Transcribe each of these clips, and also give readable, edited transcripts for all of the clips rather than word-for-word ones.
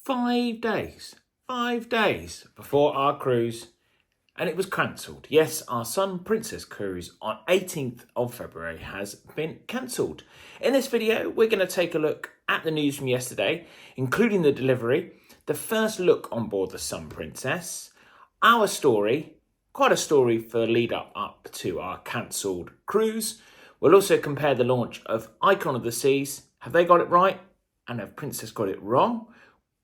5 days before our cruise, and it was cancelled. Yes, our Sun Princess cruise on 18th of February has been cancelled. In this video, we're going to take a look at the news from yesterday, including the delivery, the first look on board the Sun Princess, our story, quite a story for the lead up to our cancelled cruise. We'll also compare the launch of Icon of the Seas. Have they got it right? And have Princess got it wrong?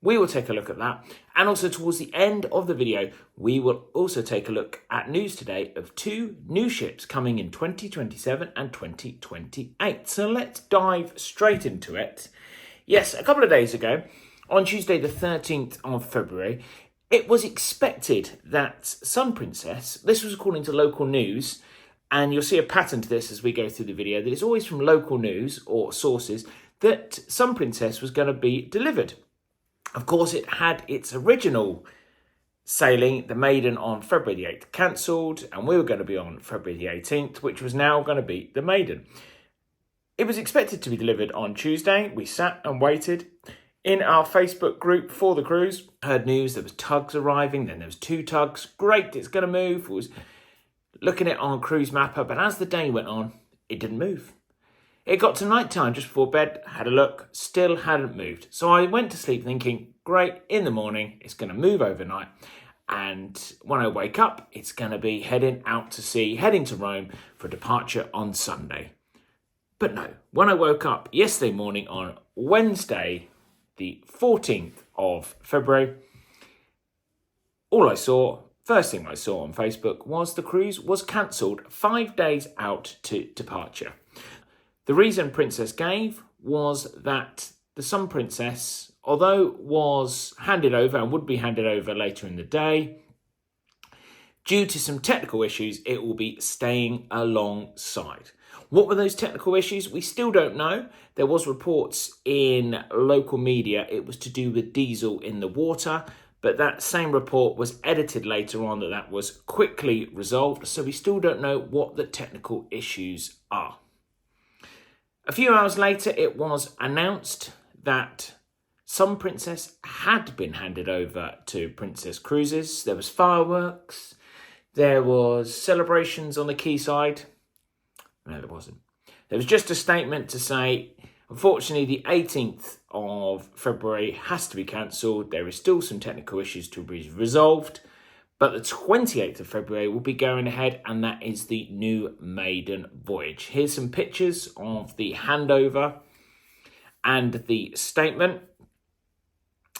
We will take a look at that. And also towards the end of the video, we will also take a look at news today of 2 new ships coming in 2027 and 2028. So let's dive straight into it. Yes, a couple of days ago, on Tuesday the 13th of February, it was expected that Sun Princess, this was according to local news, and you'll see a pattern to this as we go through the video, that it's always from local news or sources, that Sun Princess was going to be delivered. Of course, it had its original sailing, the Maiden, on February the 8th, cancelled, and we were going to be on February the 18th, which was now going to be the Maiden. It was expected to be delivered on Tuesday. We sat and waited in our Facebook group for the cruise. Heard news, there was tugs arriving, then there was 2 tugs. Great, it's going to move. Was looking at it on Cruise Mapper, but as the day went on, it didn't move. It got to night time just before bed, had a look, still hadn't moved. So I went to sleep thinking, great, in the morning, it's going to move overnight. And when I wake up, it's going to be heading out to sea, heading to Rome for departure on Sunday. But no, when I woke up yesterday morning on Wednesday, the 14th of February, first thing I saw on Facebook was the cruise was cancelled 5 days out to departure. The reason Princess gave was that the Sun Princess, although was handed over and would be handed over later in the day, due to some technical issues, it will be staying alongside. What were those technical issues? We still don't know. There was reports in local media it was to do with diesel in the water, but that same report was edited later on that was quickly resolved, so we still don't know what the technical issues are. A few hours later, it was announced that Sun Princess had been handed over to Princess Cruises. There was fireworks. There was celebrations on the quayside. No, there wasn't. There was just a statement to say, unfortunately, the 18th of February has to be cancelled. There is still some technical issues to be resolved. But the 28th of February will be going ahead, and that is the new maiden voyage. Here's some pictures of the handover and the statement.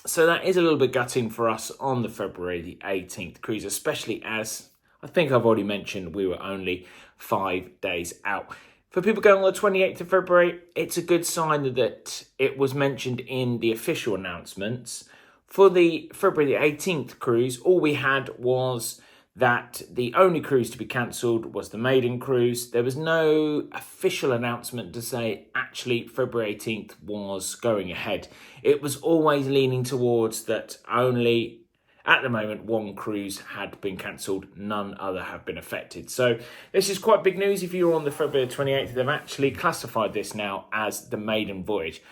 So that is a little bit gutting for us on the February the 18th cruise, especially as I think I've already mentioned we were only 5 days out. For people going on the 28th of February, it's a good sign that it was mentioned in the official announcements. For the February the 18th cruise, all we had was that the only cruise to be cancelled was the Maiden cruise. There was no official announcement to say actually February 18th was going ahead. It was always leaning towards that only, at the moment, 1 cruise had been cancelled, none other have been affected. So this is quite big news. If you're on the February 28th, they've actually classified this now as the Maiden voyage.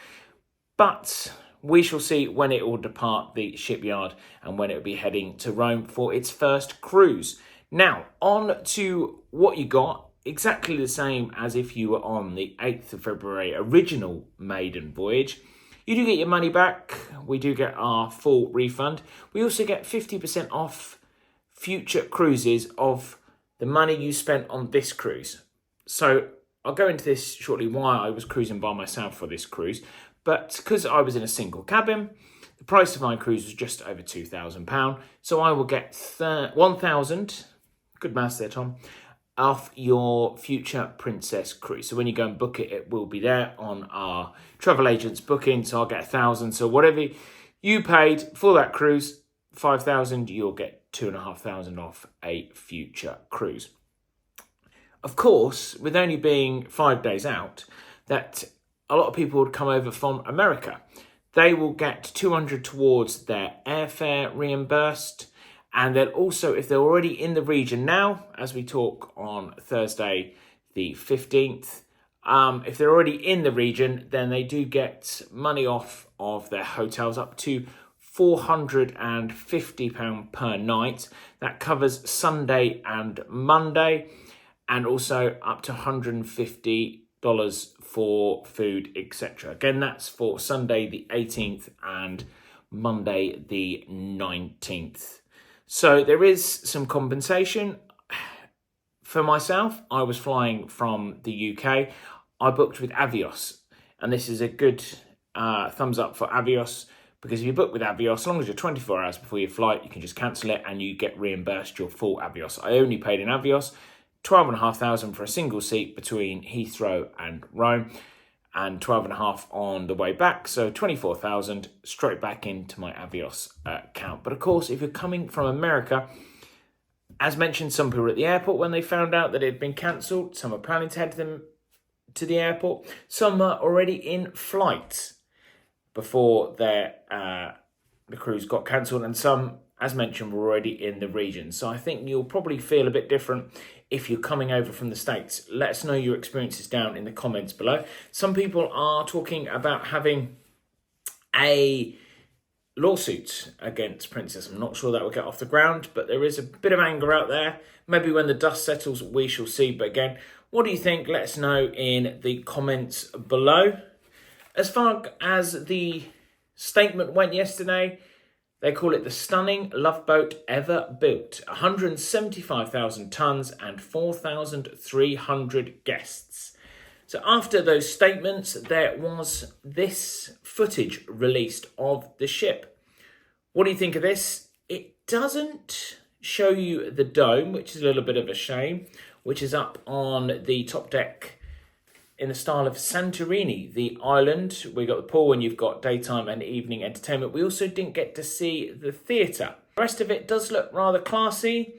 But we shall see when it will depart the shipyard and when it will be heading to Rome for its first cruise. Now, on to what you got. Exactly the same as if you were on the 8th of February original maiden voyage. You do get your money back. We do get our full refund. We also get 50% off future cruises of the money you spent on this cruise. So I'll go into this shortly why I was cruising by myself for this cruise. But because I was in a single cabin, the price of my cruise was just over £2,000. So I will get 1,000, good maths there, Tom, off your future Princess cruise. So when you go and book it, it will be there on our travel agent's booking. So I'll get 1,000. So whatever you paid for that cruise, 5,000, you'll get 2,500 off a future cruise. Of course, with only being 5 days out, that a lot of people would come over from America. They will get 200 towards their airfare reimbursed. And then also, if they're already in the region now, as we talk on Thursday the 15th, if they're already in the region, then they do get money off of their hotels up to £450 per night. That covers Sunday and Monday, and also up to $150 for food, etc. Again, that's for Sunday the 18th and Monday the 19th. So there is some compensation. For myself, I was flying from the UK. I booked with Avios, and this is a good thumbs up for Avios, because if you book with Avios, as long as you're 24 hours before your flight, you can just cancel it and you get reimbursed your full Avios. I only paid in Avios $12,500 for a single seat between Heathrow and Rome, and $12,500 on the way back, so $24,000 straight back into my Avios account. But of course, if you're coming from America, as mentioned, some people were at the airport when they found out that it had been cancelled. Some are planning to head them to the airport. Some are already in flight before the cruise got cancelled, and some, as mentioned, were already in the region. So I think you'll probably feel a bit different if you're coming over from the States. Let us know your experiences down in the comments below. Some people are talking about having a lawsuit against Princess. I'm not sure that will get off the ground, but there is a bit of anger out there. Maybe when the dust settles, we shall see. But again, what do you think? Let us know in the comments below. As far as the statement went yesterday, they call it the stunning love boat ever built. 175,000 tonnes and 4,300 guests. So after those statements, there was this footage released of the ship. What do you think of this? It doesn't show you the dome, which is a little bit of a shame, which is up on the top deck in the style of Santorini, the island. We got the pool and you've got daytime and evening entertainment. We also didn't get to see the theatre. The rest of it does look rather classy,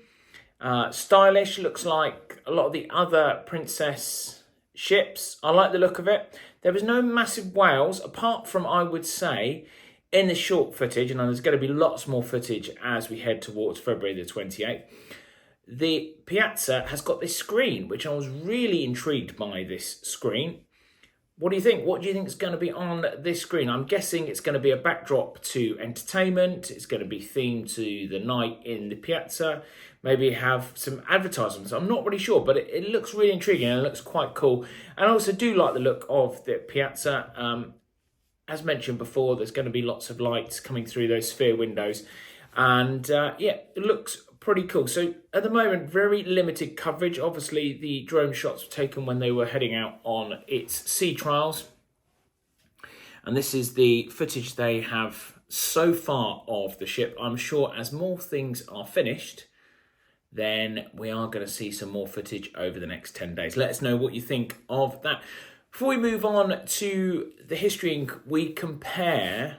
stylish. Looks like a lot of the other Princess ships. I like the look of it. There was no massive whales, apart from, I would say, in the short footage, and there's going to be lots more footage as we head towards February the 28th. The Piazza has got this screen, which I was really intrigued by this screen. What do you think? What do you think is going to be on this screen? I'm guessing it's going to be a backdrop to entertainment. It's going to be themed to the night in the Piazza. Maybe have some advertisements. I'm not really sure, but it looks really intriguing and it looks quite cool. And I also do like the look of the Piazza. As mentioned before, there's going to be lots of lights coming through those sphere windows. And yeah, it looks pretty cool. So at the moment, very limited coverage. Obviously, the drone shots were taken when they were heading out on its sea trials. And this is the footage they have so far of the ship. I'm sure as more things are finished, then we are going to see some more footage over the next 10 days. Let us know what you think of that. Before we move on to the history, we compare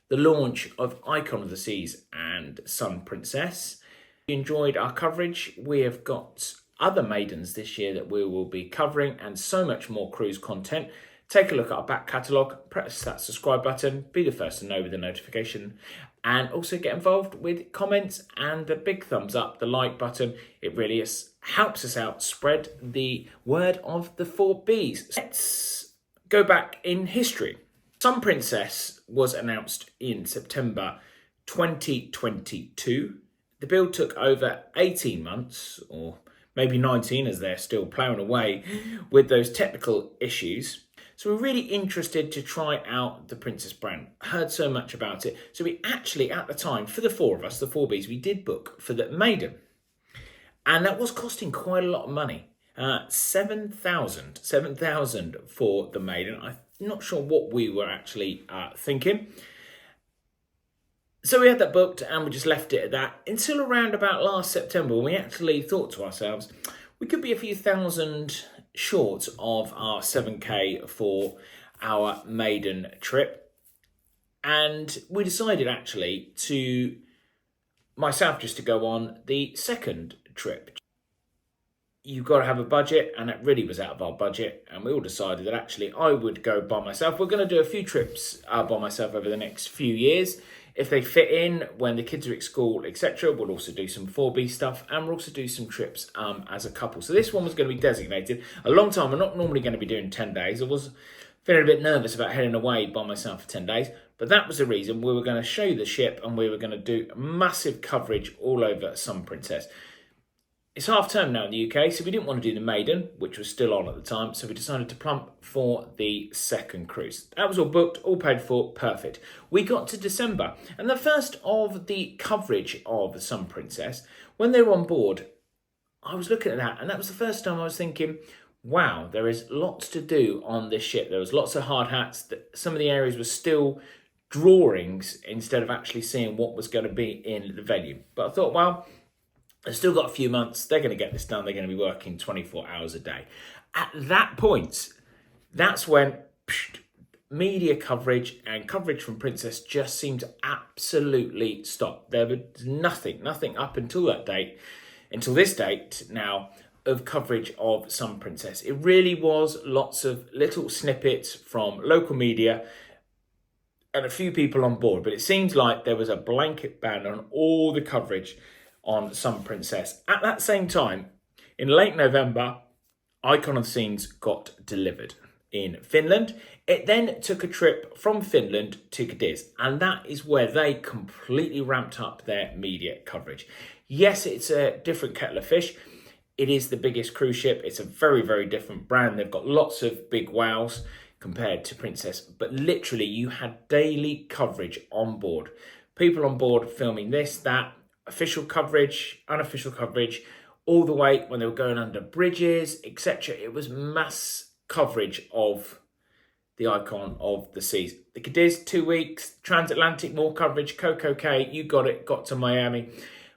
the launch of Icon of the Seas and Sun Princess. If you enjoyed our coverage, we have got other maidens this year that we will be covering and so much more cruise content. Take a look at our back catalogue, press that subscribe button, be the first to know with the notification, and also get involved with comments and the big thumbs up, the like button. It really helps us out, spread the word of the 4Bs. Let's go back in history. Sun Princess was announced in September 2022. The build took over 18 months, or maybe 19 as they're still ploughing away with those technical issues. So we're really interested to try out the Princess brand. Heard so much about it. So we actually, at the time, for the four of us, the 4Bs, we did book for the Maiden. And that was costing quite a lot of money. 7,000 for the Maiden. I'm not sure what we were actually thinking. So we had that booked and we just left it at that until around about last September, when we actually thought to ourselves, we could be a few thousand short of our 7K for our maiden trip. And we decided actually to, myself, just to go on the second trip. You've got to have a budget, and it really was out of our budget, and we all decided that actually I would go by myself. We're going to do a few trips by myself over the next few years. If they fit in when the kids are at school, etc., we'll also do some 4B stuff, and we'll also do some trips as a couple. So this one was going to be designated a long time. I'm not normally going to be doing 10 days. I was feeling a bit nervous about heading away by myself for 10 days. But that was the reason we were going to show you the ship and we were going to do massive coverage all over Sun Princess. It's half term now in the UK, so we didn't want to do the Maiden, which was still on at the time, so we decided to plump for the second cruise. That was all booked, all paid for, perfect. We got to December, and the first of the coverage of the Sun Princess, when they were on board, I was looking at that, and that was the first time I was thinking, wow, there is lots to do on this ship. There was lots of hard hats. Some of the areas were still drawings instead of actually seeing what was going to be in the venue. But I thought, well, they've still got a few months. They're going to get this done. They're going to be working 24 hours a day. At that point, that's when media coverage and coverage from Princess just seemed to absolutely stop. There was nothing up until that date, until this date now, of coverage of Sun Princess. It really was lots of little snippets from local media and a few people on board. But it seems like there was a blanket ban on all the coverage on Sun Princess. At that same time, in late November, Icon of the Scenes got delivered in Finland. It then took a trip from Finland to Cadiz, and that is where they completely ramped up their media coverage. Yes, it's a different kettle of fish. It is the biggest cruise ship. It's a very, very different brand. They've got lots of big wows compared to Princess, but literally you had daily coverage on board. People on board filming this, that, official coverage, unofficial coverage, all the way when they were going under bridges, etc. It was mass coverage of the Icon of the Seas. The Cadiz, 2 weeks, transatlantic, more coverage, Coco Cay, you got it, got to Miami.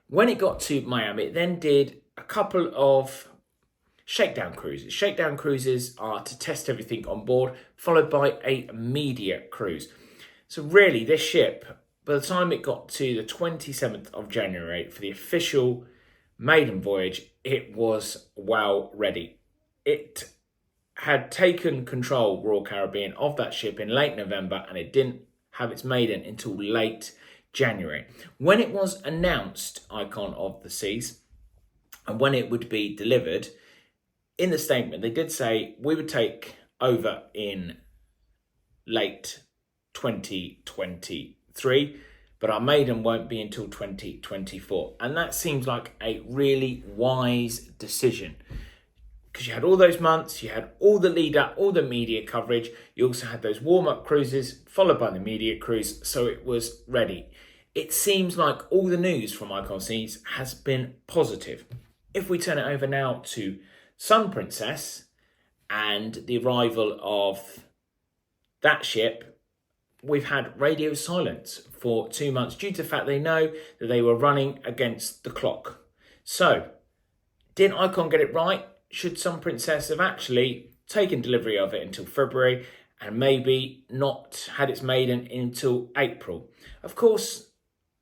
When it got to Miami, it then did a couple of shakedown cruises. Shakedown cruises are to test everything on board, followed by a media cruise. So really, this ship, by the time it got to the 27th of January for the official maiden voyage, it was well ready. It had taken control, Royal Caribbean, of that ship in late November, and it didn't have its maiden until late January. When it was announced, Icon of the Seas, and when it would be delivered, in the statement, they did say we would take over in late 2023, but our maiden won't be until 2024. And that seems like a really wise decision, because you had all those months, you had all the lead up, all the media coverage. You also had those warm-up cruises followed by the media cruise, so it was ready. It seems like all the news from Icon Seas has been positive. If we turn it over now to Sun Princess and the arrival of that ship, we've had radio silence for 2 months due to the fact they know that they were running against the clock. So, did Icon get it right? Should Sun Princess have actually taken delivery of it until February and maybe not had its maiden until April? Of course,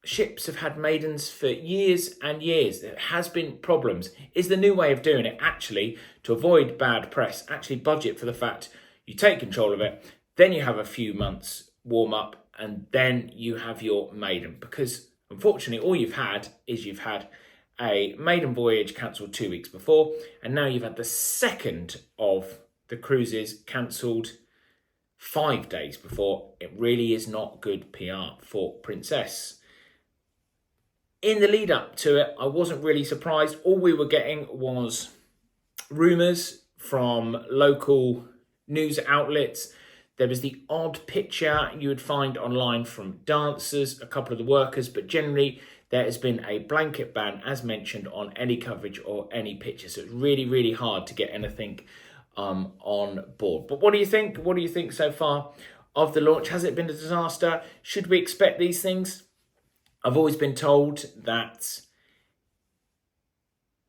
ships have had maidens for years and years. There has been problems. Is the new way of doing it actually to avoid bad press, actually budget for the fact you take control of it, then you have a few months warm up, and then you have your maiden? Because unfortunately, all you've had is you've had a maiden voyage cancelled 2 weeks before, and now you've had the second of the cruises cancelled 5 days before. It really is not good PR for Princess. In the lead up to it, I wasn't really surprised. All we were getting was rumours from local news outlets. There was the odd picture you would find online from dancers, a couple of the workers, but generally there has been a blanket ban, as mentioned, on any coverage or any pictures. So it's really, really hard to get anything on board. But what do you think? What do you think so far of the launch? Has it been a disaster? Should we expect these things? I've always been told that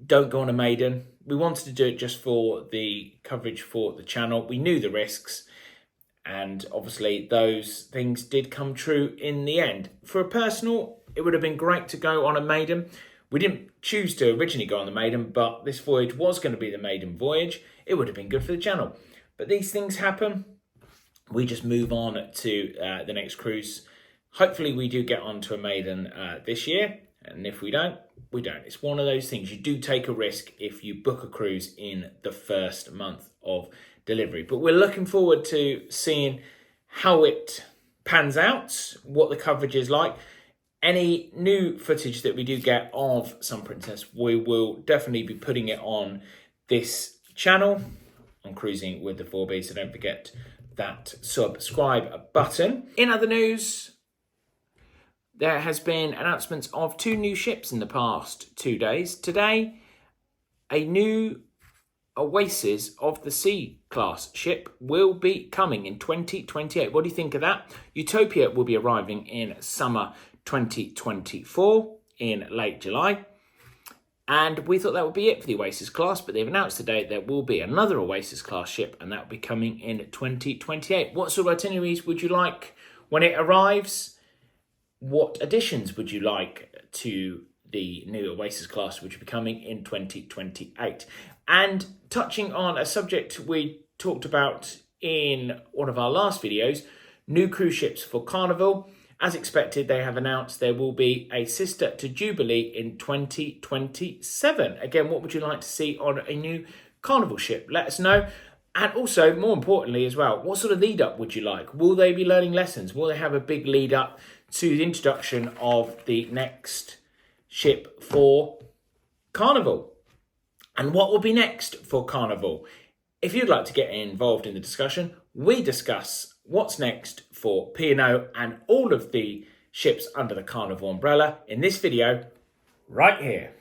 don't go on a maiden. We wanted to do it just for the coverage for the channel. We knew the risks, and obviously those things did come true in the end. For a personal, it would have been great to go on a maiden. We didn't choose to originally go on the maiden, but this voyage was going to be the maiden voyage. It would have been good for the channel. But these things happen. We just move on to the next cruise. Hopefully we do get onto a maiden this year, and if we don't, we don't. It's one of those things. You do take a risk if you book a cruise in the first month of delivery. But we're looking forward to seeing how it pans out, what the coverage is like. Any new footage that we do get of Sun Princess, we will definitely be putting it on this channel on Cruising with the 4B, so don't forget that subscribe button. In other news, there has been announcements of 2 new ships in the past 2 days. Today, a new Oasis of the Sea class ship will be coming in 2028. What do you think of that? Utopia will be arriving in summer 2024 in late July. And we thought that would be it for the Oasis class, but they've announced today there will be another Oasis class ship, and that will be coming in 2028. What sort of itineraries would you like when it arrives? What additions would you like to the new Oasis class, which will be coming in 2028? And touching on a subject we talked about in one of our last videos, new cruise ships for Carnival. As expected, they have announced there will be a sister to Jubilee in 2027. Again, what would you like to see on a new Carnival ship? Let us know. And also, more importantly as well, what sort of lead up would you like? Will they be learning lessons? Will they have a big lead up to the introduction of the next ship for Carnival? And what will be next for Carnival? If you'd like to get involved in the discussion, we discuss what's next for P&O and all of the ships under the Carnival umbrella in this video right here.